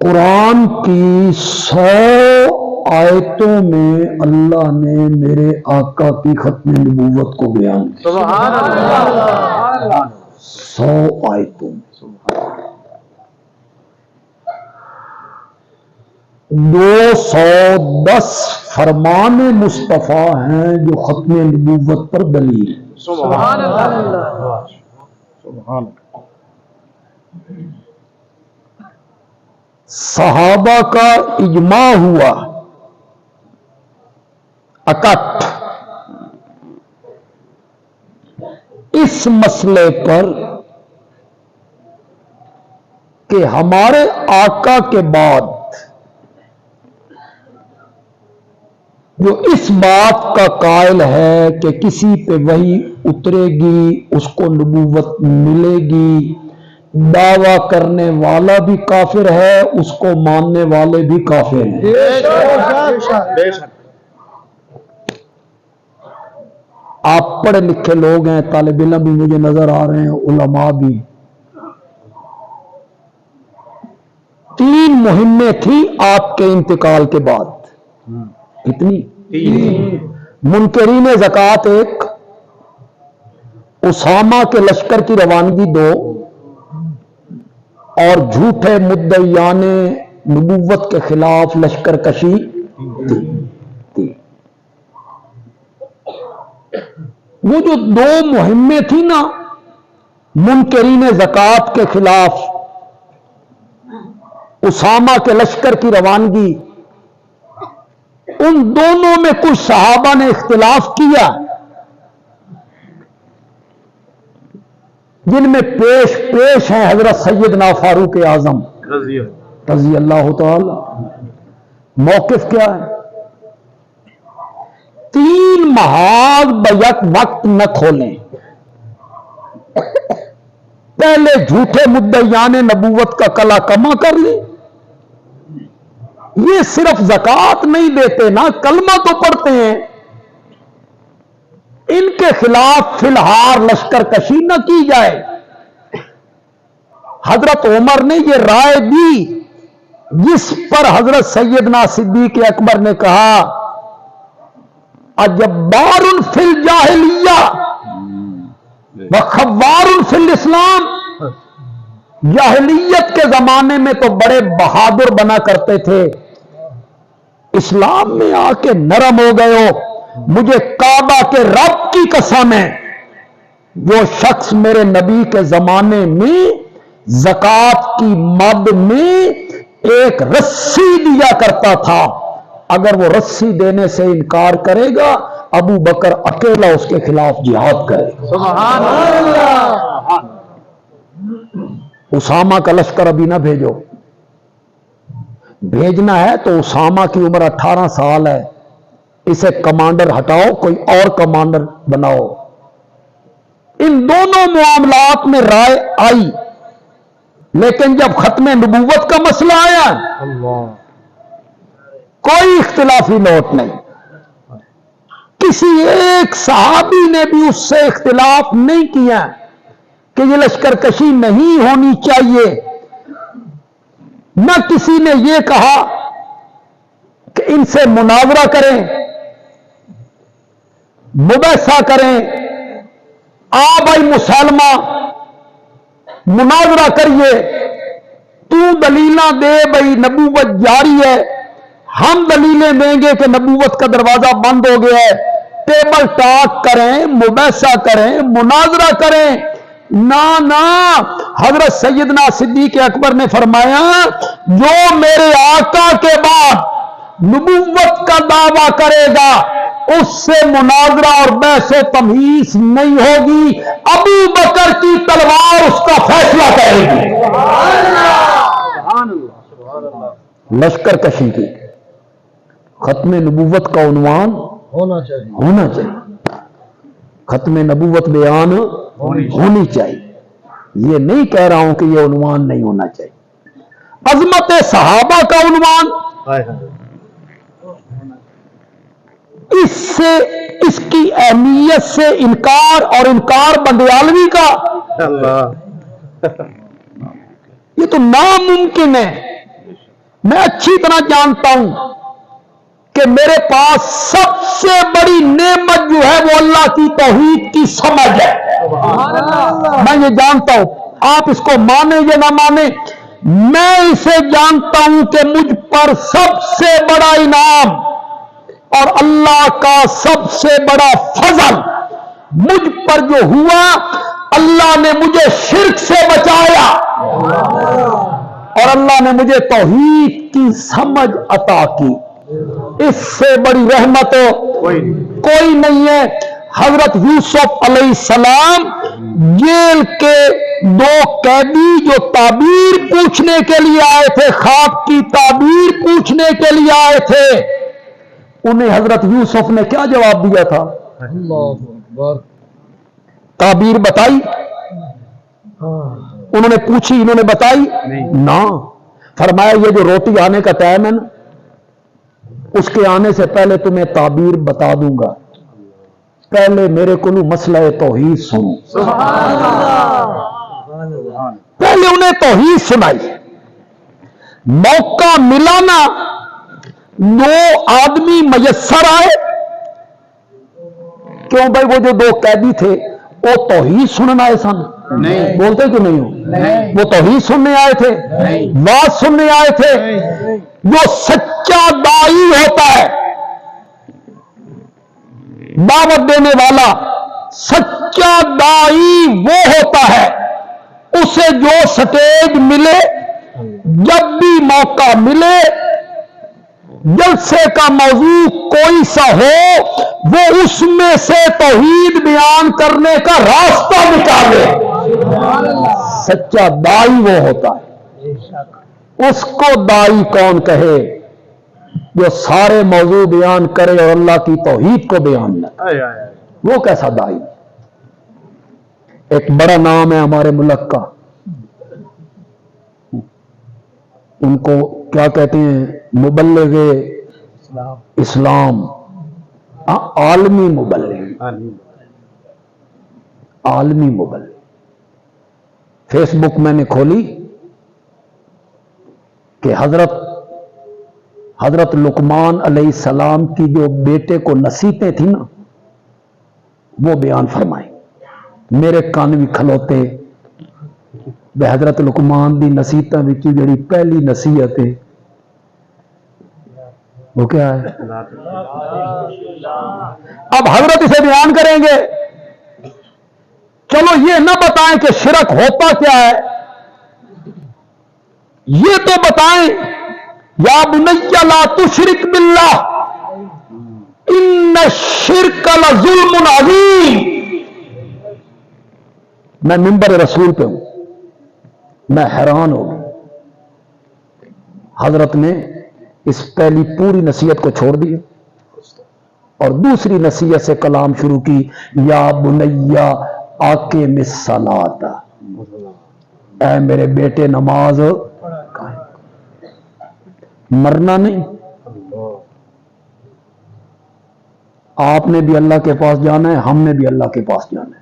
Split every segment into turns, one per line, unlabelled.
قرآن کی 100 آیتوں میں اللہ نے میرے آقا کی ختم نبوت کو بیان کیا۔
سبحان اللہ۔
100 آیتوں میں 210 فرمان مصطفیٰ ہیں جو ختم نبوت پر دلیل۔
سبحان اللہ۔
سبحان
صحابہ کا اجماع ہوا اکٹھ اس مسئلے پر کہ ہمارے آقا کے بعد جو اس بات کا قائل ہے کہ کسی پہ وحی اترے گی اس کو نبوت ملے گی، دعویٰ کرنے والا بھی کافر ہے، اس کو ماننے والے بھی کافر ہیں۔
بے شک۔
آپ پڑھے لکھے لوگ ہیں، طالب علم بھی مجھے نظر آ رہے ہیں، علماء بھی۔ 3 مہمیں تھیں آپ کے انتقال کے بعد۔ کتنی؟
3۔
منکرین زکوٰۃ 1، اسامہ کے لشکر کی روانگی 2، اور جھوٹے مدعیان نبوت کے خلاف لشکر کشی 3۔ وہ جو 2 مہمیں تھیں نا، منکرین زکوٰۃ کے خلاف اسامہ کے لشکر کی روانگی، ان دونوں میں کچھ صحابہ نے اختلاف کیا، جن میں پیش ہیں حضرت سیدنا فاروق اعظم رضی اللہ تعالی۔ موقف کیا ہے؟ 3 محاذ بیک وقت نہ کھولیں۔ پہلے جھوٹے مدعیان نبوت کا کلا کما کر لیں۔ یہ صرف زکوٰۃ نہیں دیتے نا، کلمہ تو پڑھتے ہیں۔ ان کے خلاف فی الحال لشکر کشی نہ کی جائے۔ حضرت عمر نے یہ رائے دی، جس پر حضرت سیدنا صدیق اکبر نے کہا اجبار فی الجاہلیہ وخوار فی الاسلام۔ جاہلیت کے زمانے میں تو بڑے بہادر بنا کرتے تھے، اسلام میں آ کے نرم ہو گئے ہو۔ مجھے کعبہ کے رب کی قسم ہے، جو شخص میرے نبی کے زمانے میں زکوٰۃ کی مد میں ایک رسی دیا کرتا تھا، اگر وہ رسی دینے سے انکار کرے گا، ابو بکر اکیلا اس کے خلاف جہاد کرے گا۔
سبحان اللہ۔
اسامہ کا لشکر ابھی نہ بھیجو، بھیجنا ہے تو اسامہ کی عمر 18 سال ہے، اسے کمانڈر ہٹاؤ، کوئی اور کمانڈر بناؤ۔ ان دونوں معاملات میں رائے آئی، لیکن جب ختم نبوت کا مسئلہ آیا کوئی اختلافی نوٹ نہیں۔ کسی ایک صحابی نے بھی اس سے اختلاف نہیں کیا کہ یہ لشکر کشی نہیں ہونی چاہیے، نہ کسی نے یہ کہا کہ ان سے مناظرہ کریں، مباحثہ کریں، آ بھائی مسلمہ مناظرہ کریے، تو دلیلاں دے بھائی نبوت جاری ہے، ہم دلیلیں دیں گے کہ نبوت کا دروازہ بند ہو گیا ہے۔ ٹیبل ٹاک کریں، مباحثہ کریں، مناظرہ کریں۔ نہ حضرت سیدنا صدیق اکبر نے فرمایا جو میرے آقا کے بعد نبوت کا دعویٰ کرے گا اس سے مناظرہ اور بحث و تمہیس نہیں ہوگی، ابو بکر کی تلوار اس کا فیصلہ کرے گی۔ لشکر کشی کی ختم نبوت کا عنوان ہونا چاہیے، ختم نبوت بیان ہونی چاہیے۔ یہ نہیں کہہ رہا ہوں کہ یہ عنوان نہیں ہونا چاہیے۔ عظمت صحابہ کا عنوان، اس کی اہمیت سے انکار، اور انکار بندیالوی کا، یہ تو ناممکن ہے میں اچھی طرح جانتا ہوں کہ میرے پاس سب سے بڑی نعمت جو ہے وہ اللہ کی توحید کی سمجھ ہے. میں یہ جانتا ہوں, آپ اس کو مانیں یا نہ مانیں, میں اسے جانتا ہوں کہ مجھ پر سب سے بڑا انعام اور اللہ کا سب سے بڑا فضل مجھ پر جو ہوا, اللہ نے مجھے شرک سے بچایا اور اللہ نے مجھے توحید کی سمجھ عطا کی. اس سے بڑی رحمت کوئی نہیں ہے. حضرت یوسف علیہ السلام جیل کے 2 قیدی جو تعبیر پوچھنے کے لیے آئے تھے, خواب کی تعبیر پوچھنے کے لیے آئے تھے, انہیں حضرت یوسف نے کیا جواب دیا تھا؟ تعبیر بتائی؟ انہوں نے پوچھی, انہوں نے بتائی نہ. فرمایا یہ جو روٹی آنے کا ٹائم ہے نا, اس کے آنے سے پہلے تمہیں تعبیر بتا دوں گا, پہلے میرے کو مسئلہ توحید سنو. پہلے انہیں توحید سنائی. موقع ملا نا, 2 آدمی میسر آئے. کیوں بھائی, وہ جو 2 قیدی تھے وہ توحید سننے آئے سن, بولتے کیوں نہیں ہو؟ وہ توحید سننے آئے تھے, بات سننے آئے تھے. جو سچا داعی ہوتا ہے, دعوت دینے والا, سچا داعی وہ ہوتا ہے اسے جو سٹیج ملے, جب بھی موقع ملے, جلسے کا موضوع کوئی سا ہو, وہ اس میں سے توحید بیان کرنے کا راستہ نکالے. سچا داعی وہ ہوتا ہے. اس کو داعی کون کہے جو سارے موضوع بیان کرے اور اللہ کی توحید کو بیان نہ کرے؟ وہ کیسا داعی؟ ایک بڑا نام ہے ہمارے ملک کا, ان کو کیا کہتے ہیں؟ مبلغ اسلام, عالمی مبلغ, عالمی مبلغ. فیس بک میں نے کھولی کہ حضرت لقمان علیہ السلام کی جو بیٹے کو نصیحتیں تھیں نا, وہ بیان فرمائیں. میرے کان بھی کھلوتے بے حضرت لقمان دی نصیحتاں وچ جڑی پہلی نصیحت ہے وہ کیا ہے؟ اب حضرت اسے بیان کریں گے. چلو یہ نہ بتائیں کہ شرک ہوتا کیا ہے, یہ تو بتائیں یا بنی لا تشرک باللہ ان الشرک لظلم عظیم. میں منبر رسول پہ ہوں, میں حیران ہو گیا. حضرت نے اس پہلی پوری نصیحت کو چھوڑ دیا اور دوسری نصیحت سے کلام شروع کی, یا بنیا اقیم الصلاۃ, اے میرے بیٹے نماز قائم. مرنا نہیں, آپ نے بھی اللہ کے پاس جانا ہے, ہم نے بھی اللہ کے پاس جانا ہے.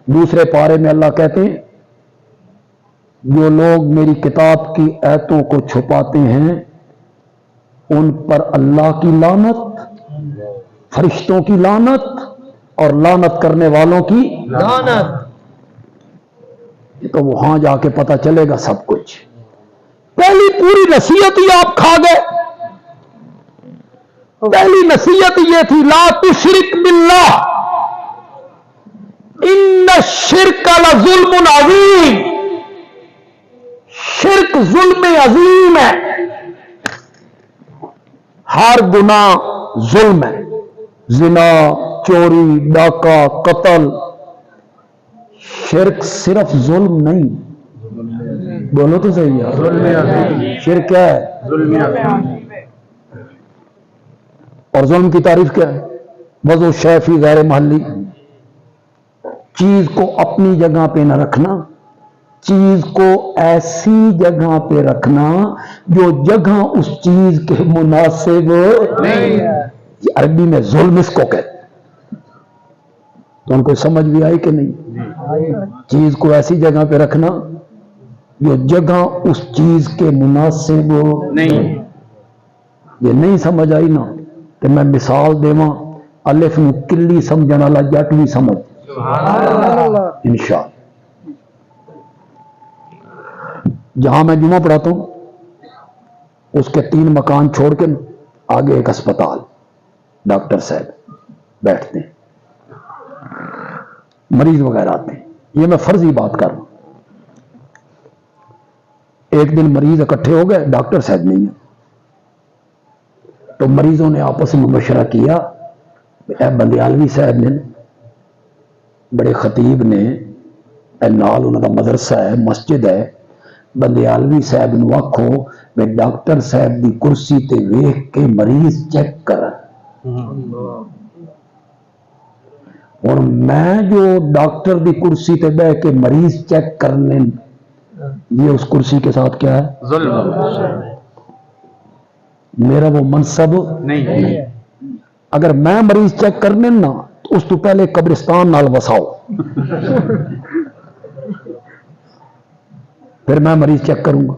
دوسرے پارے میں اللہ کہتے ہیں جو لوگ میری کتاب کی آیتوں کو چھپاتے ہیں ان پر اللہ کی لعنت, فرشتوں کی لعنت اور لعنت کرنے والوں کی لعنت. یہ تو وہاں جا کے پتہ چلے گا سب کچھ. پہلی پوری نصیحت ہی آپ کھا گئے. پہلی نصیحت یہ تھی لا تشرک باللہ ان الشرک لظلم عظیم. شرک ظلم عظیم ہے, ہر گناہ ظلم ہے. زنا, چوری, ڈاکہ, قتل. شرک صرف ظلم نہیں, بولو تو صحیح ہے. شرک کیا ہے؟ اور ظلم کی تعریف کیا ہے؟ وضع شیء فی غیر محلی, چیز کو اپنی جگہ پہ نہ رکھنا, چیز کو ایسی جگہ پہ رکھنا جو جگہ اس چیز کے مناسب نہیں ہے. عربی میں ظلم اس کو کہتے. تو ان کو سمجھ بھی آئی کہ نہیں؟ چیز کو ایسی جگہ پہ رکھنا جو جگہ اس چیز کے مناسب
نہیں
یہ نہیں سمجھ آئی نا کہ میں مثال دیواں الف نو کلی سمجھن والا جٹ بھی سمجھ انشاءاللہ. جہاں میں جمعہ پڑھاتا ہوں اس کے 3 مکان چھوڑ کے آگے ایک اسپتال، ڈاکٹر صاحب بیٹھتے ہیں، مریض وغیرہ آتے ہیں. یہ میں فرضی بات کر رہا ہوں. ایک دن مریض اکٹھے ہو گئے، ڈاکٹر صاحب نہیں ہے، تو مریضوں نے آپس میں مشورہ کیا. اے بندیالوی صاحب نے، بڑے خطیب نے، اے نال انہوں کا مدرسہ ہے، مسجد ہے، بندیالوی صاحب نو آکھو میں ڈاکٹر صاحب دی کرسی تے ویکھ کے مریض چیک کرا. اور میں جو ڈاکٹر دی کرسی تے بہ کے مریض چیک کرنے، یہ اس کرسی کے ساتھ کیا ہے؟
ظلم
میرا وہ منصب
نہیں.
اگر میں مریض چیک کرنے نا تو اس تو پہلے قبرستان نال وساؤ، پھر میں مریض چیک کروں گا.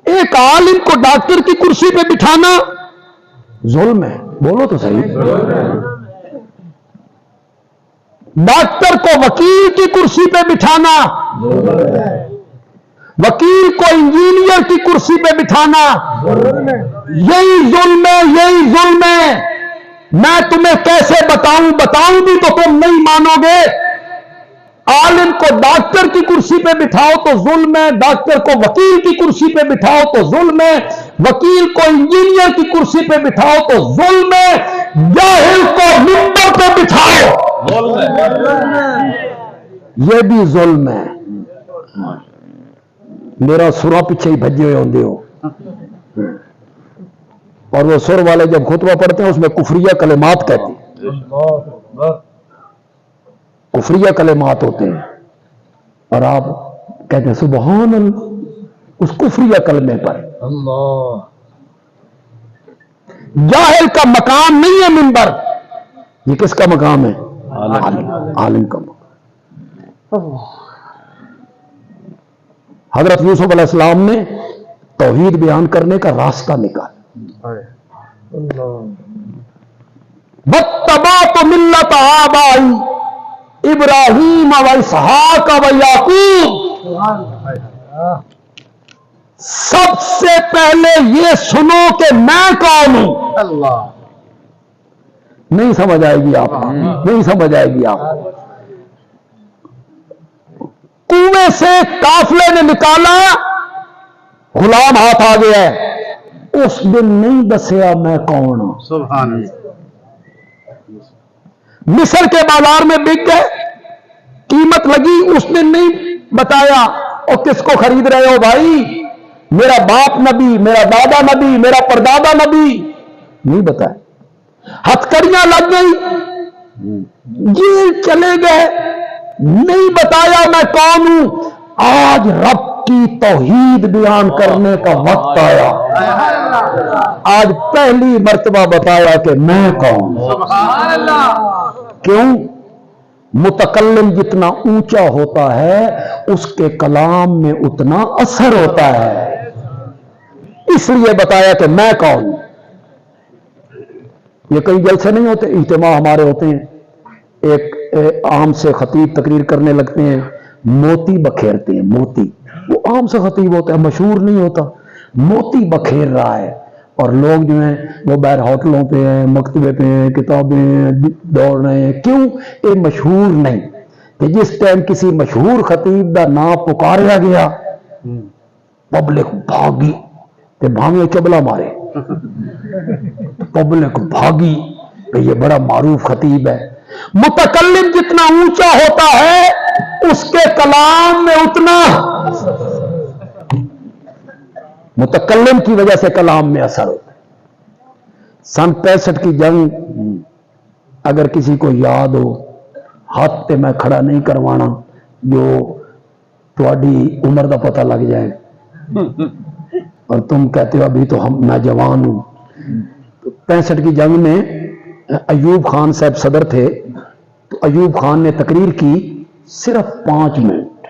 ایک عالم کو ڈاکٹر کی کرسی پہ بٹھانا ظلم ہے، بولو تو صحیح. ڈاکٹر کو وکیل کی کرسی پہ بٹھانا، وکیل کو انجینئر کی کرسی پہ بٹھانا، یہی ظلم ہے، یہی ظلم ہے. میں تمہیں کیسے بتاؤں بھی تو تم نہیں مانو گے. عالم کو ڈاکٹر کی کرسی پہ بٹھاؤ تو ظلم ہے، ڈاکٹر کو وکیل کی کرسی پہ بٹھاؤ تو ظلم ہے، وکیل کو انجینئر کی کرسی پہ بٹھاؤ تو ظلم ہے، جاہل کو منبر پہ بٹھاؤ یہ بھی ظلم ہے. میرا سرا پیچھے ہی بھجے ہوئے ہوندے ہو، اور وہ سر والے جب خطبہ پڑھتے ہیں اس میں کفریہ کلمات کہتے ہیں، کفریہ کلمات ہوتے ہیں، اور آپ کہتے ہیں سبحان اللہ اس کفریہ کلمے پر. جاہل کا مقام نہیں ہے منبر، یہ کس کا مقام ہے؟ عالم کا مقام. حضرت یوسف علیہ السلام نے توحید بیان کرنے کا راستہ نکالا. بَاتَّبَعْتُ مِلَّةَ آبَائِي ابراہیم و اسحاق و یعقوب. سب سے پہلے یہ سنو کہ میں کون ہوں.
اللہ
نہیں سمجھ آئے گی آپ کو، نہیں سمجھ آئے گی آپ کو. کنویں سے قافلے نے نکالا، غلام ہاتھ آ گیا ہے، اس دن نہیں دسیا میں کون ہوں.
سبحان اللہ.
مصر کے بازار میں بک گئے، قیمت لگی، اس نے نہیں بتایا. اور کس کو خرید رہے ہو بھائی؟ میرا باپ نبی، میرا دادا نبی، میرا پردادا نبی، نہیں بتایا. ہتھکڑیاں لگ گئی، جیل چلے گئے، نہیں بتایا میں کون ہوں. آج رب کی توحید بیان کرنے کا وقت آیا، آج پہلی مرتبہ بتایا کہ میں کون ہوں.
سبحان اللہ.
کیوں؟ متکلم جتنا اونچا ہوتا ہے اس کے کلام میں اتنا اثر ہوتا ہے، اس لیے بتایا کہ میں کون ہوں. یہ کئی جلسے نہیں ہوتے، اجتماع ہمارے ہوتے ہیں، ایک عام سے خطیب تقریر کرنے لگتے ہیں، موتی بکھیرتے ہیں. موتی وہ عام سے خطیب ہوتا ہے، مشہور نہیں ہوتا، موتی بکھیر رہا ہے، اور لوگ جو ہیں وہ باہر ہوٹلوں پہ ہیں، مکتبے پہ ہیں، کتابیں دوڑ رہے ہیں. کیوں؟ یہ مشہور نہیں. کہ جس ٹائم کسی مشہور خطیب دا نام پکاریا گیا پبلک بھاگی، تے بھاگے چبلا مارے، پبلک بھاگی کہ یہ بڑا معروف خطیب ہے. متکلم جتنا اونچا ہوتا ہے اس کے کلام میں اتنا، متکلم کی وجہ سے کلام میں اثر ہوتا ہے. سن 65 کی جنگ اگر کسی کو یاد ہو، ہاتھ تے میں کھڑا نہیں کروانا جو تھوڑی عمر دا پتہ لگ جائے، اور تم کہتے ہو ابھی تو میں جوان ہوں. 65 کی جنگ میں ایوب خان صاحب صدر تھے، تو ایوب خان نے تقریر کی صرف 5 منٹ.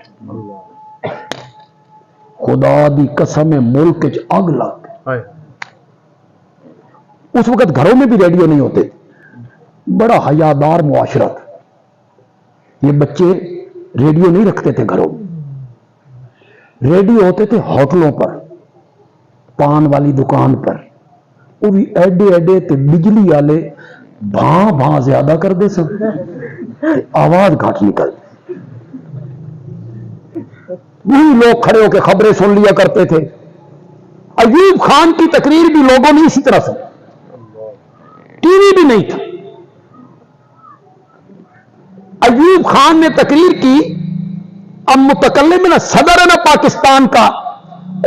خدا دی قسم ملک چ اگ لگ گئی۔ اس وقت گھروں میں بھی ریڈیو نہیں ہوتے، بڑا حیادار معاشرہ تھا، یہ بچے ریڈیو نہیں رکھتے تھے گھروں میں، ریڈیو ہوتے تھے ہوٹلوں پر، پان والی دکان پر، وہ بھی ایڈے ایڈے تے بجلی والے بھاں بھاں زیادہ کر دے سن، آواز گھٹ نکل، وہی لوگ کھڑے ہو کے خبریں سن لیا کرتے تھے۔ ایوب خان کی تقریر بھی لوگوں نے اسی طرح سنی، ٹی وی بھی نہیں تھا۔ ایوب خان نے تقریر کی، اب متکلم نا صدر ہے نا پاکستان کا،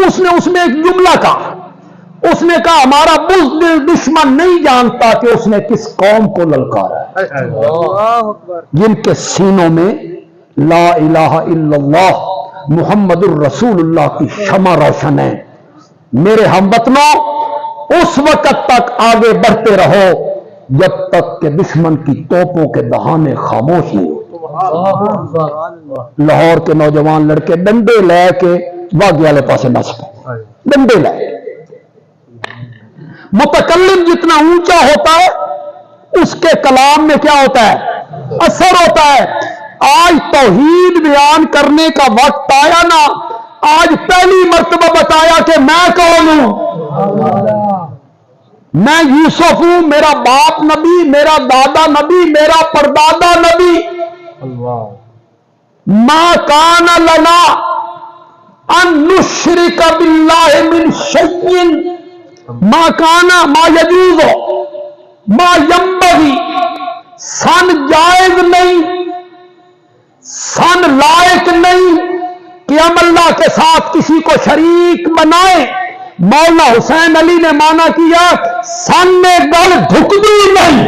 اس نے ایک جملہ کہا، اس نے کہا ہمارا بزدل دشمن نہیں جانتا کہ اس نے کس قوم کو للکارا ہے، جن کے سینوں میں لا الہ الا اللہ محمد الرسول اللہ کی شمع روشن ہے۔ میرے ہم وطنوں، اس وقت تک آگے بڑھتے رہو جب تک کہ دشمن کی توپوں کے دہانے خاموش نہیں ہو۔ لاہور کے نوجوان لڑکے ڈنڈے لے کے باغی والے پاسے نس پائے، ڈنڈے لے کے۔ متکلم جتنا اونچا ہوتا ہے اس کے کلام میں کیا ہوتا ہے؟ اثر ہوتا ہے۔ آج توحید بیان کرنے کا وقت آیا نا، آج پہلی مرتبہ بتایا کہ میں کون ہوں، میں یوسف ہوں، میرا باپ نبی، میرا دادا نبی، میرا پردادا نبی۔ ما کان لنا ان نشرک باللہ من شیء، ما کانا ما یجوز ما ینبغی، سن جائز نہیں، سن لائق نہیں کہ ہم اللہ کے ساتھ کسی کو شریک بنائیں۔ مولانا حسین علی نے مانا کیا، سن میں گل ڈھکدی نہیں،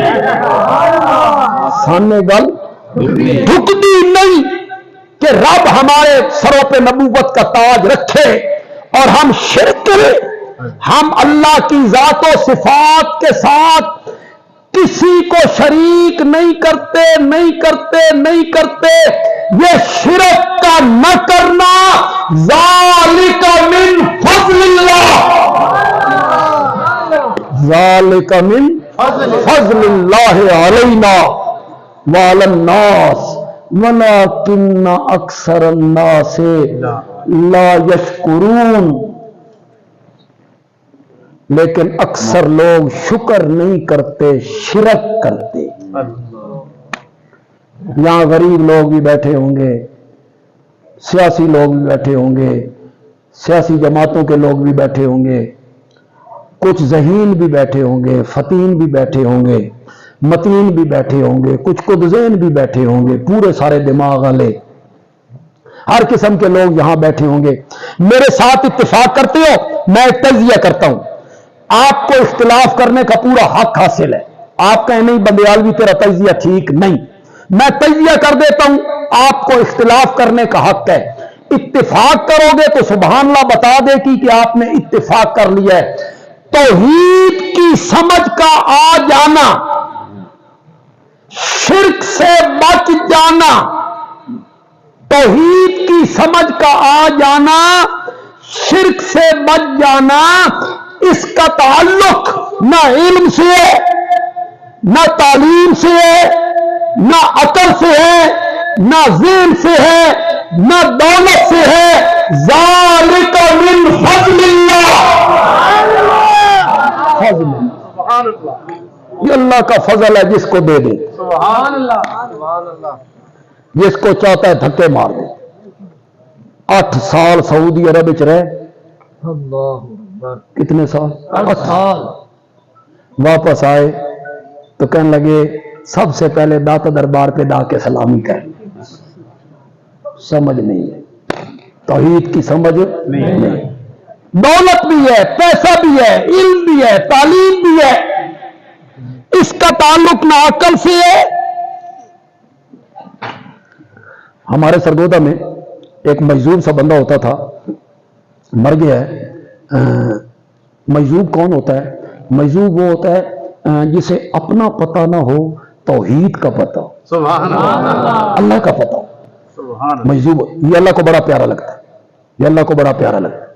سن میں گل ڈھکدی نہیں کہ رب ہمارے سروں پہ نبوت کا تاج رکھے اور ہم شرک کریں۔ ہم اللہ کی ذات و صفات کے ساتھ کسی کو شریک نہیں کرتے، نہیں کرتے، نہیں کرتے۔ یہ شرک کا نہ کرنا ذالک من فضل اللہ، ذالک من فضل اللہ علینا وعلی الناس ولکن اکثر الناس لا یشکرون۔ لیکن اکثر لوگ شکر نہیں کرتے، شرک کرتے۔ یہاں غریب لوگ بھی بیٹھے ہوں گے، سیاسی لوگ بھی بیٹھے ہوں گے، سیاسی جماعتوں کے لوگ بھی بیٹھے ہوں گے، کچھ ذہین بھی بیٹھے ہوں گے، فتین بھی بیٹھے ہوں گے، متین بھی بیٹھے ہوں گے، کچھ قدذین بھی بیٹھے ہوں گے، پورے سارے دماغ والے، ہر قسم کے لوگ یہاں بیٹھے ہوں گے۔ میرے ساتھ اتفاق کرتے ہو، میں تجزیہ کرتا ہوں، آپ کو اختلاف کرنے کا پورا حق حاصل ہے۔ آپ کہیں نہیں بندیالوی تیرا تجزیہ ٹھیک نہیں، میں تجزیہ کر دیتا ہوں، آپ کو اختلاف کرنے کا حق ہے۔ اتفاق کرو گے تو سبحان اللہ بتا دے کہ آپ نے اتفاق کر لیا ہے۔ توحید کی سمجھ کا آ جانا، شرک سے بچ جانا، توحید کی سمجھ کا آ جانا، شرک سے بچ جانا، اس کا تعلق نہ علم سے ہے، نہ تعلیم سے ہے، نہ عقل سے ہے، نہ ذہن سے ہے، نہ دولت سے ہے۔ ذالک من فضل اللہ، فضل یہ اللہ کا فضل ہے، جس کو دے دے، جس کو چاہتا ہے دھکے مار دے۔ 8 سال سعودی عرب وچ رہے، کتنے سال؟ 8 سال۔ واپس آئے تو کہنے لگے سب سے پہلے داتا دربار پہ دا کے سلامی کر۔ سمجھ نہیں ہے، توحید کی سمجھ نہیں۔ دولت بھی ہے، پیسہ بھی ہے، علم بھی ہے، تعلیم بھی ہے، اس کا تعلق نہ عقل سے ہے۔ ہمارے سرگودا میں ایک مجذوب سا بندہ ہوتا تھا، مر گیا ہے۔ مجذوب کون ہوتا ہے؟ مجذوب وہ ہوتا ہے جسے اپنا پتہ نہ ہو، توحید کا پتہ،
سبحان اللہ،
اللہ کا پتہ۔
سبحان اللہ۔
مجذوب یہ اللہ کو بڑا پیارا لگتا ہے، یہ اللہ کو بڑا پیارا لگتا ہے۔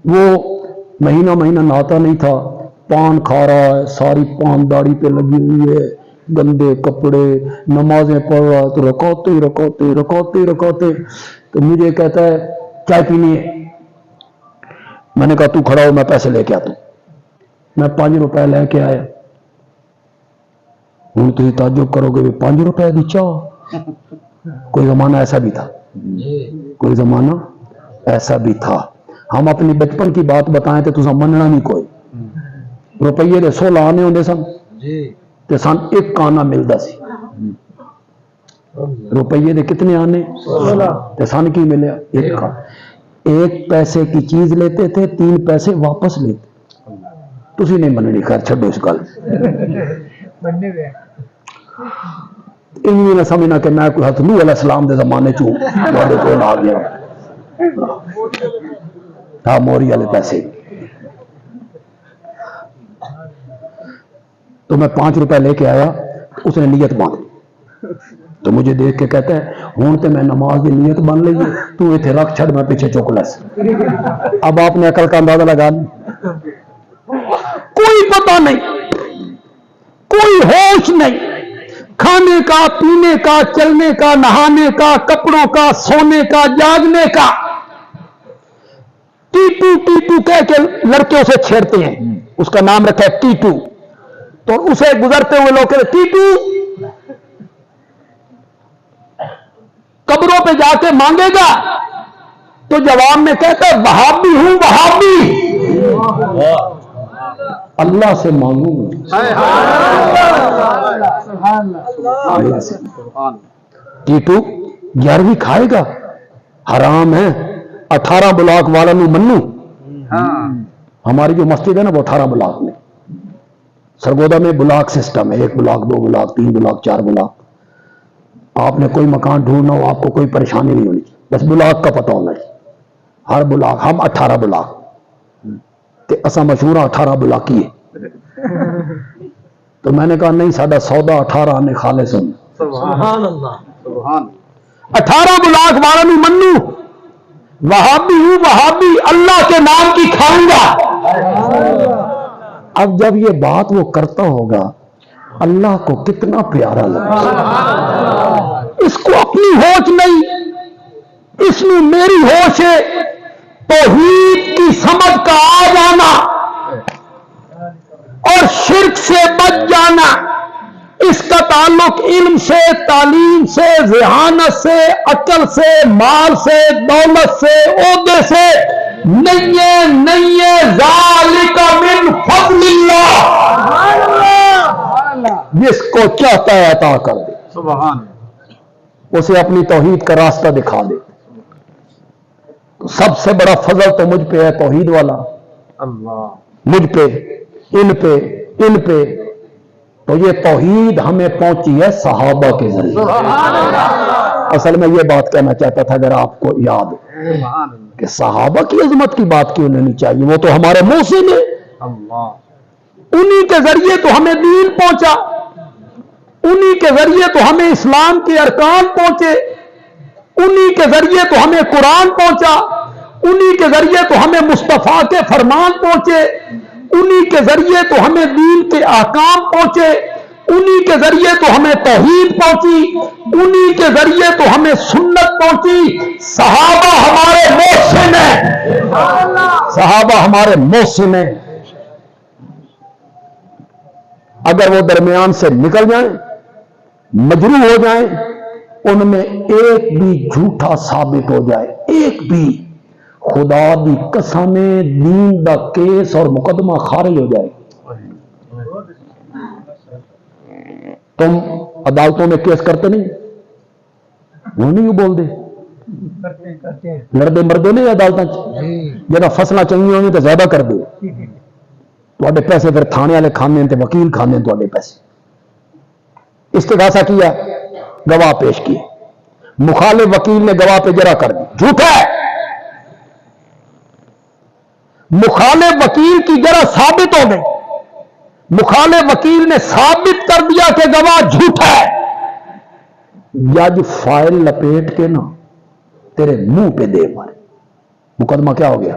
وہ مہینہ مہینہ نہاتا نہیں تھا، پان کھا رہا ہے، ساری پان داڑھی پہ لگی ہوئی ہے، گندے کپڑے، نمازیں پڑھ رہا ہے، تو رکوتے تو مجھے کہتا ہے چائے پینی ہے؟ میں نے کہا تو کھڑا ہو، میں پیسے لے کے آتا ہوں۔ میں 5 روپے لے کے آیا۔ ہوں تو تعجب کرو گے 5 روپے دی چاہ؟ کوئی زمانہ ایسا بھی تھا، کوئی زمانہ ایسا بھی تھا۔ ہم اپنی بچپن کی بات بتائیں تو تسا مننا نہیں کوئی۔ روپیے دے 16 آنے ہوندے سن تے سن 1 آنا ملدا سی۔ روپیے دے کتنے آنے؟ 16 تے سن کی ملیا؟ 1 آنا۔ 1 پیسے کی چیز لیتے تھے، 3 پیسے واپس لیتے۔ تسی نہیں مننی، خیر چھڈو اس گل۔ انہی نہ سمجھنا کہ میں کوئی حضرت نوح علیہ السلام دے زمانے چوں تواڈے کول آ گیا ہاں موری والے پیسے۔ تو میں 5 روپے لے کے آیا، اس نے نیت باندھی، تو مجھے دیکھ کے کہتا ہے ہوں تو میں نماز کی نیت بن لی ہے، تو اتنے رکھ چھڑ، میں پیچھے چک لیس۔ اب آپ نے عقل کا اندازہ لگا لیا، کوئی پتہ نہیں، کوئی ہوش نہیں، کھانے کا، پینے کا، چلنے کا، نہانے کا، کپڑوں کا، سونے کا، جاگنے کا۔ ٹیٹو کہہ کے لڑکے اسے چھیڑتے ہیں، اس کا نام رکھا ہے ٹیٹو، تو اسے گزرتے ہوئے لوگ کہتے ٹیٹو، قبروں پہ جا کے مانگے گا تو جواب میں کہتا ہے وہابی ہوں، وہابی، اللہ سے مانگوں گا۔ ٹیٹو 11ویں کھائے گا، حرام ہے۔ 18 بلاک والا نو منو، ہماری جو مسجد ہے نا وہ 18 بلاک میں، سرگودا میں بلاک سسٹم ہے، 1 بلاک 2 بلاک 3 بلاک 4 بلاک۔ آپ نے کوئی مکان ڈھونڈنا ہو آپ کو کوئی پریشانی نہیں ہونی، بس بلاک کا پتہ ہونا چاہیے۔ ہر بلاک، ہم 18 بلاک تے اسا مشہور 18 بلاکی ہے۔ تو میں نے کہا نہیں، ساڈا سودا 18 نے خالص ہوں۔
سبحان اللہ، سبحان
18 بلاک والا نہیں منو، وہابی ہوں، وہابی، اللہ کے نام کی کھاؤں گا۔ اب جب یہ بات وہ کرتا ہوگا اللہ کو کتنا پیارا لگا۔ اس کو اپنی ہوش نہیں، اس میں میری ہوش ہے، توحید کی سمجھ کا آ جانا اور شرک سے بچ جانا، اس کا تعلق علم سے، تعلیم سے، ذہانت سے، عقل سے، مال سے، دولت سے، عہدے سے نہیں ہے، ذالک من فضل اللہ، جس کو چاہتا ہے عطا کر دے،
سبحان
اسے اپنی توحید کا راستہ دکھا دے۔ تو سب سے بڑا فضل تو مجھ پہ ہے، توحید والا،
اللہ،
مجھ پہ، ان پہ۔ تو یہ توحید ہمیں پہنچی ہے صحابہ کے ذریعے۔ اصل میں یہ بات کہنا چاہتا تھا، اگر آپ کو یاد ہو کہ صحابہ کی عظمت کی بات کیوں نہیں چاہیے، وہ تو ہمارے محسن ہیں،
اللہ،
انہی کے ذریعے تو ہمیں دین پہنچا، انہی کے ذریعے تو ہمیں اسلام کے ارکان پہنچے، انہی کے ذریعے تو ہمیں قرآن پہنچا، انہی کے ذریعے تو ہمیں مصطفیٰ کے فرمان پہنچے، انہی کے ذریعے تو ہمیں دین کے احکام پہنچے، انہی کے ذریعے تو ہمیں توحید پہنچی، انہی کے ذریعے تو ہمیں سنت پہنچی۔ صحابہ ہمارے محسن ہیں، صحابہ ہمارے محسن ہیں۔ اگر وہ درمیان سے نکل جائیں، مجروح ہو جائیں، ان میں ایک بھی جھوٹا ثابت ہو جائے، ایک بھی، خدا دی قسم دین دا کیس اور مقدمہ خارج ہو جائے۔ تم عدالتوں میں کیس کرتے نہیں، وہ نہیں بول دے، لڑدے مردے نہیں عدالتیں، جب فصلیں چنگی ہوں گی تو زیادہ کر دے، تھوڑے پیسے پھر تھانے والے کھانے تے وکیل کھانے تھوڑے پیسے۔ استغاثہ کیا، گواہ پیش کیے، مخالف وکیل نے گواہ پہ جرح کر دی، جھوٹا ہے، مخالف وکیل کی جرح ثابت ہو گئی، مخالف وکیل نے ثابت کر دیا کہ گواہ جھوٹا ہے، جج فائل لپیٹ کے نا تیرے منہ پہ دے مارے، مقدمہ کیا ہو گیا؟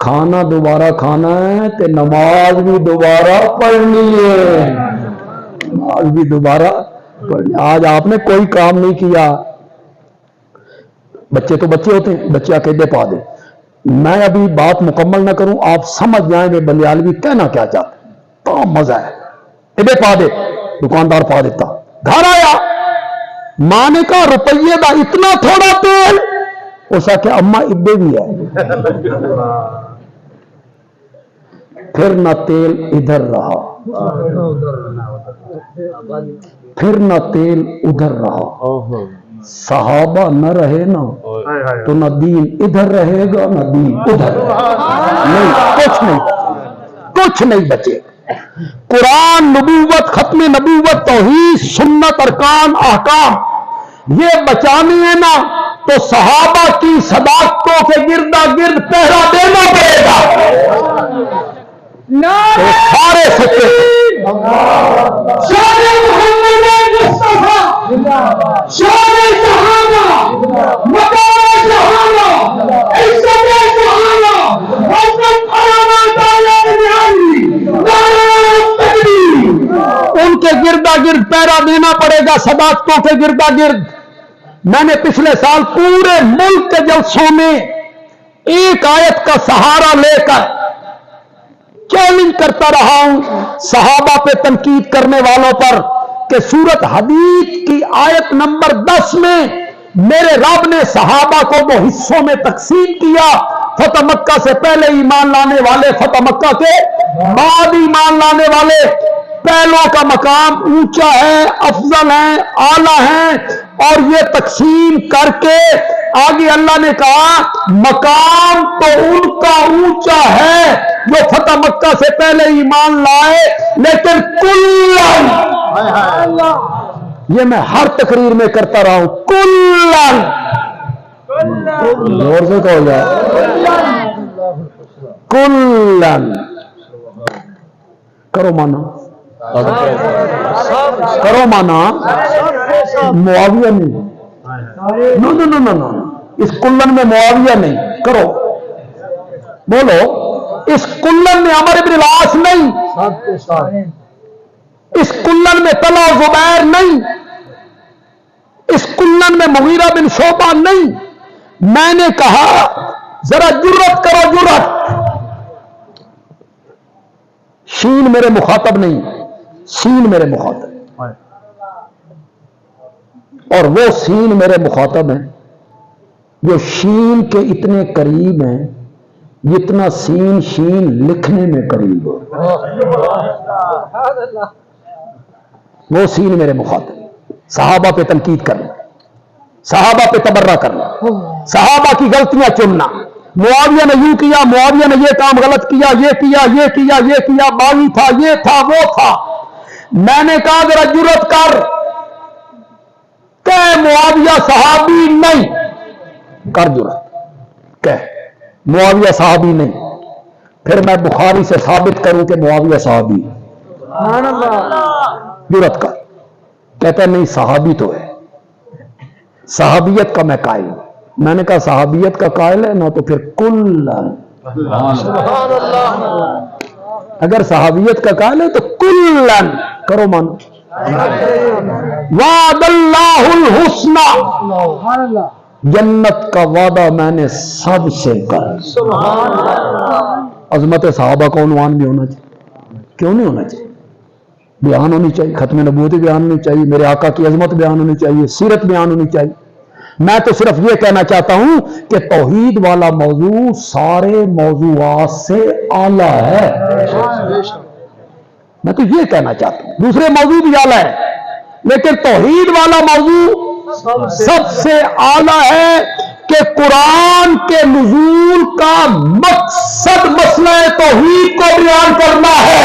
کھانا دوبارہ کھانا ہے تو نماز بھی دوبارہ پڑھنی ہے، نماز بھی دوبارہ پڑھنی۔ آج آپ نے کوئی کام نہیں کیا، بچے تو بچے ہوتے ہیں، بچے عقیدے پا دیں، میں ابھی بات مکمل نہ کروں، آپ سمجھ جائیں گے بلیالوی کہنا کیا چاہتے ہیں، تو مزہ ہے۔ ابے پا دے، دکاندار پا دیتا، گھر آیا، ماں نے کہا روپیے دا اتنا تھوڑا تیل، اس کا کہ اماں ابے بھی ہے، پھر نہ تیل ادھر رہا، پھر نہ تیل ادھر رہا، صحابہ نہ رہے نا تو نہ دین ادھر رہے گا نہ دین ادھر نہیں، کچھ نہیں بچے۔ قرآن، نبوت، ختم نبوت، توحید، سنت، ارکان، احکام یہ بچانے ہیں نا تو صحابہ کی صداقتوں کے گردا گرد پہرا دینا پڑے گا۔ سارے سچے ان کے گردا گرد پیرا دینا پڑے گا، صداقتوں کے گردا گرد۔ میں نے پچھلے سال پورے ملک کے جلسوں میں ایک آیت کا سہارا لے کر چیلنج کرتا رہا ہوں صحابہ پہ تنقید کرنے والوں پر کہ سورت حدید کی آیت نمبر 10 میں میرے رب نے صحابہ کو وہ حصوں میں تقسیم کیا، فتح مکہ سے پہلے ایمان لانے والے، فتح مکہ کے بعد ایمان لانے والے۔ پہلوں کا مقام اونچا ہے، افضل ہے، اعلیٰ ہے، اور یہ تقسیم کر کے آگے اللہ نے کہا مقام تو ان کا اونچا ہے جو فتح مکہ سے پہلے ایمان لائے، لیکن کلن، یہ میں ہر تقریر میں کرتا رہا ہوں، کلن، زور سے کہو جائے، کلن، کرو مانا، کرو مانا، معاویہ نہیں، نو نو نو نو نو، اس کلن میں معاویہ نہیں، کرو بولو، اس کلن میں عمر بن العاص نہیں، اس کلن میں طلحہ زبیر نہیں، اس کلن میں مغیرہ بن شعبہ نہیں۔ میں نے کہا ذرا جرت کرو، جرت، شین میرے مخاطب نہیں، سین میرے مخاطب، اور وہ سین میرے مخاطب ہیں جو شین کے اتنے قریب ہیں جتنا سین شین لکھنے میں قریب ہو، وہ سین میرے مخاطب۔ صحابہ پہ تنقید کرنا، صحابہ پہ تبرہ کرنا، صحابہ کی غلطیاں چننا، معاویہ نے یوں کیا، معاویہ نے یہ کام غلط کیا، یہ کیا، یہ کیا، یہ کیا، باغی تھا، یہ تھا، وہ تھا۔ میں نے کہا ذرا جرت کر کہ معاویہ صحابی نہیں، کر جرت کہ معاویہ صحابی نہیں، پھر میں بخاری سے ثابت کروں کہ معاویہ صحابی، جرت کر۔ کہتا ہے نہیں صحابی تو ہے، صحابیت کا میں قائل ہوں۔ میں نے کہا صحابیت کا قائل ہے نا تو پھر کلن، اگر صحابیت کا قائل ہے تو کلن کرو مانو، وعد اللہ الحسنى، جنت کا وعدہ میں نے سب سے کر۔ عظمت صحابہ کا عنوان بھی ہونا چاہیے، کیوں نہیں ہونا چاہیے؟ بیان ہونی چاہیے، ختم نبوت بیان ہونی چاہیے، میرے آقا کی عظمت بیان ہونی چاہیے، سیرت بیان ہونی چاہیے۔ میں تو صرف یہ کہنا چاہتا ہوں کہ توحید والا موضوع سارے موضوعات سے اعلیٰ ہے، میں تو یہ کہنا چاہتا ہوں، دوسرے موضوع بھی اعلیٰ ہے لیکن توحید والا موضوع سب سے اعلیٰ ہے کہ قرآن کے نزول کا مقصد مسئلہ توحید کو بیان کرنا ہے،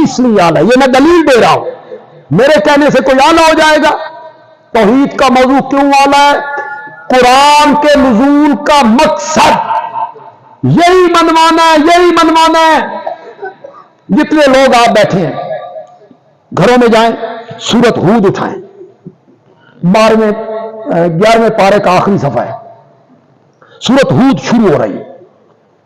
اس لیے اعلیٰ۔ یہ میں دلیل دے رہا ہوں، میرے کہنے سے کوئی اعلیٰ ہو جائے گا؟ توحید کا موضوع کیوں اعلیٰ ہے؟ قرآن کے نزول کا مقصد یہی منوانا ہے، یہی منوانا ہے۔ جتنے لوگ آپ بیٹھے ہیں گھروں میں جائیں، سورت ہود اٹھائیں، 11ویں پارے کا آخری صفحہ ہے، سورت ہود شروع ہو رہی ہے،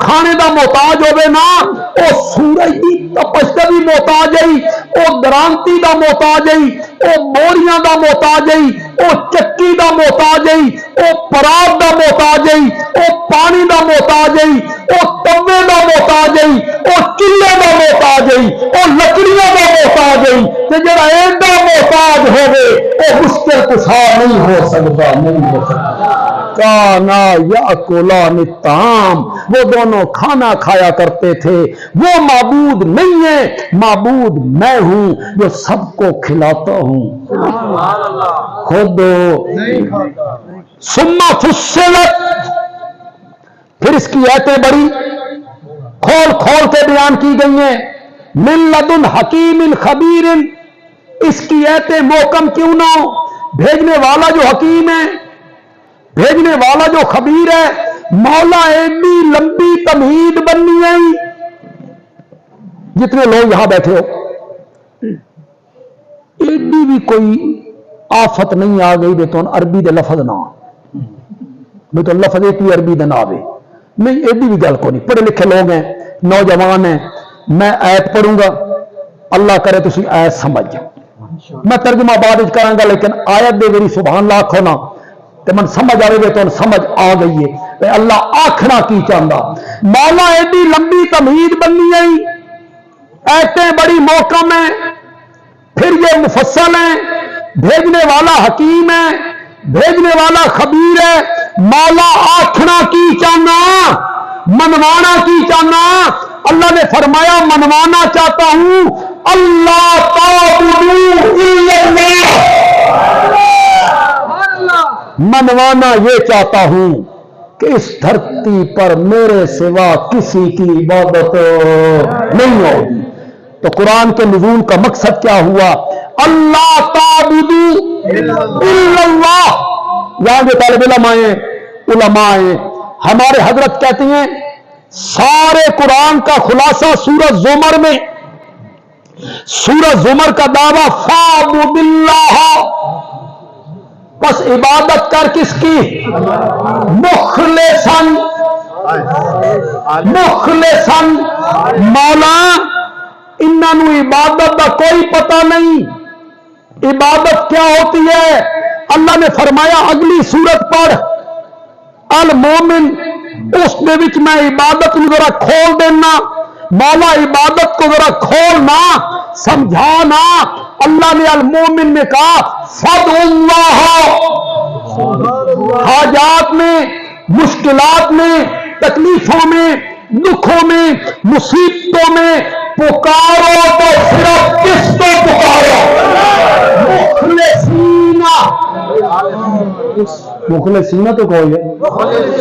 کھانے دا محتاج ہوے نا او سورج دی تپش دا بھی محتاج ہے، او درانتی دا محتاج ہے، او موریاں دا محتاج ہے، او چکی دا محتاج ہے، او پراب دا محتاج ہے، او پانی دا محتاج ہے، او توے دا محتاج ہے، او چولہے دا محتاج ہے، او لکڑیاں دا محتاج ہے۔ تے جڑا ایڈا محتاج ہوے او مشکل کشا نہیں ہو سکتا، نہیں ہو سکتا۔ کانا یاکلان الطعام، وہ دونوں کھانا کھایا کرتے تھے۔ وہ معبود نہیں ہے، معبود میں ہوں جو سب کو کھلاتا ہوں، خود ثم فصلت، پھر اس کی آیتیں بڑی کھول کھول کے بیان کی گئی ہیں۔ من لدن حکیم خبیر، اس کی آیتیں محکم کیوں نہ ہو؟ بھیجنے والا جو حکیم ہے، بھیجنے والا جو خبیر ہے، مولا ایڈی لمبی تمہید بننی ہے۔ جتنے لوگ یہاں بیٹھے ہو، ایڈی بھی کوئی آفت نہیں آ گئی بے تو عربی دے لفظ نہ بے تو لفظ ایک بھی عربی دے نہ آوے، نہیں ایڈی بھی گل کو نہیں۔ پڑھے لکھے لوگ ہیں، نوجوان ہیں، میں آیت پڑھوں گا، اللہ کرے تسی آیت سمجھ جاؤ، میں ترجمہ بعد کراں گا، لیکن آیت دے میری سبحان اللہ آکھو نا تے من سمجھ آئے گے تو سمجھ آ گئی ہے اللہ آکھنا کی چاہتا۔ مولا ایڈی لمبی تمہید بننی ہے، ایتیں بڑی محکم ہیں، پھر یہ مفصل ہیں، بھیجنے والا حکیم ہے، بھیجنے والا خبیر ہے۔ مولا آکھنا کی چاہنا، منوانا کی چاہنا۔ اللہ نے فرمایا منوانا چاہتا ہوں، اللہ تعبدوا الا اللہ، منوانا یہ چاہتا ہوں کہ اس دھرتی پر میرے سوا کسی کی عبادت نہیں ہوگی۔ تو قرآن کے نزول کا مقصد کیا ہوا؟ اللہ تعبدوا الا اللہ۔ یہاں جو طالب علم آئے، علماء آئے، ہمارے حضرت کہتے ہیں سارے قرآن کا خلاصہ سورہ زمر میں، سورہ زمر کا دعویٰ فاعبد اللہ، بس عبادت کر کس کی؟ مخلصاً، مخلصاً۔ مولا انہوں عبادت کا کوئی پتہ نہیں، عبادت کیا ہوتی ہے؟ اللہ نے فرمایا اگلی سورت پڑھ المومن، اس میں میں عبادت کو ذرا کھول دینا، مولا عبادت کو ذرا کھولنا، سمجھانا۔ اللہ نے المومن میں کہا فدعوا اللہ، حاجات میں، مشکلات میں، تکلیفوں میں، دکھوں میں، مصیبتوں میں پکارو تو صرف کس کو پکارو؟ مخلصین، مخلصین تو کوئی ہے،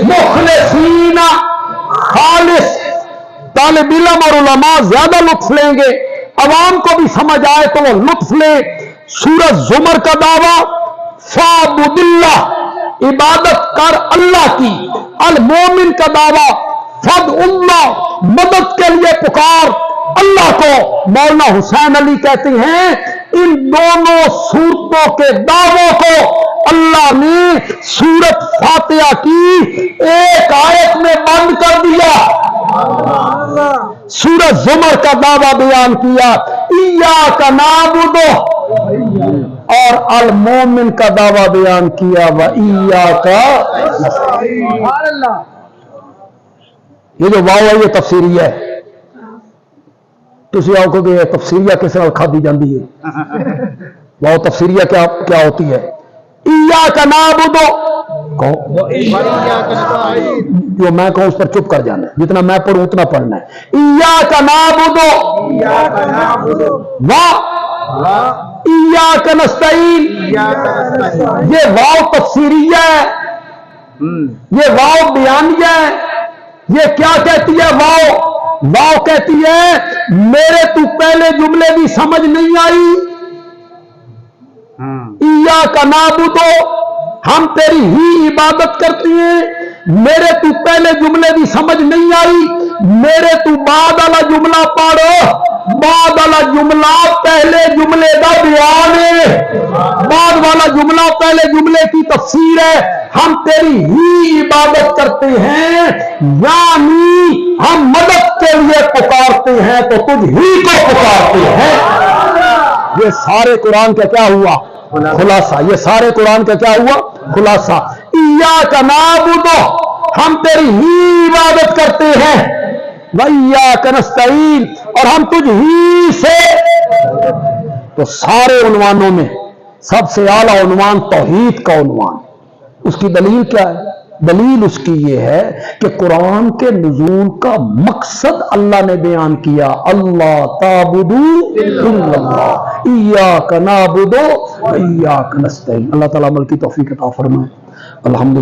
مخلصین، خالص۔ طالب علم اور علماء زیادہ لطف لیں گے، عوام کو بھی سمجھ آئے تو وہ لطف لے۔ سورۃ زمر کا دعویٰ فاعبد اللہ، عبادت کر اللہ کی۔ المومن کا دعویٰ فدعوا اللہ، مدد کے لیے پکار اللہ کو۔ مولانا حسین علی کہتے ہیں ان دونوں صورتوں کے دعووں کو اللہ نے سورت فاتحہ کی ایک آیت میں بند کر دیا۔ سورۃ زمر کا دعویٰ بیان کیا ایاک نعبد، اور المومن کا دعویٰ بیان کیا وایاک نستعین۔ یہ جو واو ہے یہ تفسیری ہے، تسی آؤ کہ تفسیریہ کس طرح کھا دی جاندی ہے؟ واو تفسیریہ کیا ہوتی ہے؟ ایاک نعبد، جو میں کہوں اس پر چپ کر جانا ہے، جتنا میں پڑھوں اتنا پڑھنا ہے۔ ایاک نعبد و ایاک نستعین، یہ واو تفسیریہ ہے، یہ واو بیانیہ ہے۔ یہ کیا کہتی ہے واو؟ واو کہتی ہے میرے تو پہلے جملے بھی سمجھ نہیں آئی، ایاک نعبد، ہم تیری ہی عبادت کرتی ہیں، میرے تو پہلے جملے بھی سمجھ نہیں آئی، میرے تو بعد والا جملہ پڑھو، بعد والا جملہ پہلے جملے کا بیان ہے، بعد والا جملہ پہلے جملے کی تفسیر ہے۔ ہم تیری ہی عبادت کرتے ہیں، یعنی ہم مدد کے لیے پکارتے ہیں تو تجھ ہی کو پکارتے ہیں۔ یہ سارے قرآن کا کیا ہوا؟ خلاصہ۔ یہ سارے قرآن کا کیا ہوا؟ خلاصہ۔ ایاک نعبد، ہم تیری ہی عبادت کرتے ہیں، وایاک نستعین، اور ہم تجھ ہی سے۔ تو سارے عنوانوں میں سب سے اعلیٰ عنوان توحید کا عنوان۔ اس کی دلیل کیا ہے؟ دلیل اس کی یہ ہے کہ قرآن کے نزول کا مقصد اللہ نے بیان کیا، اللہ تعبدو الا اللہ، ایاک نعبد و ایاک نستعین۔ اللہ تعالیٰ عمل کی توفیق عطا فرمائے۔ الحمدللہ۔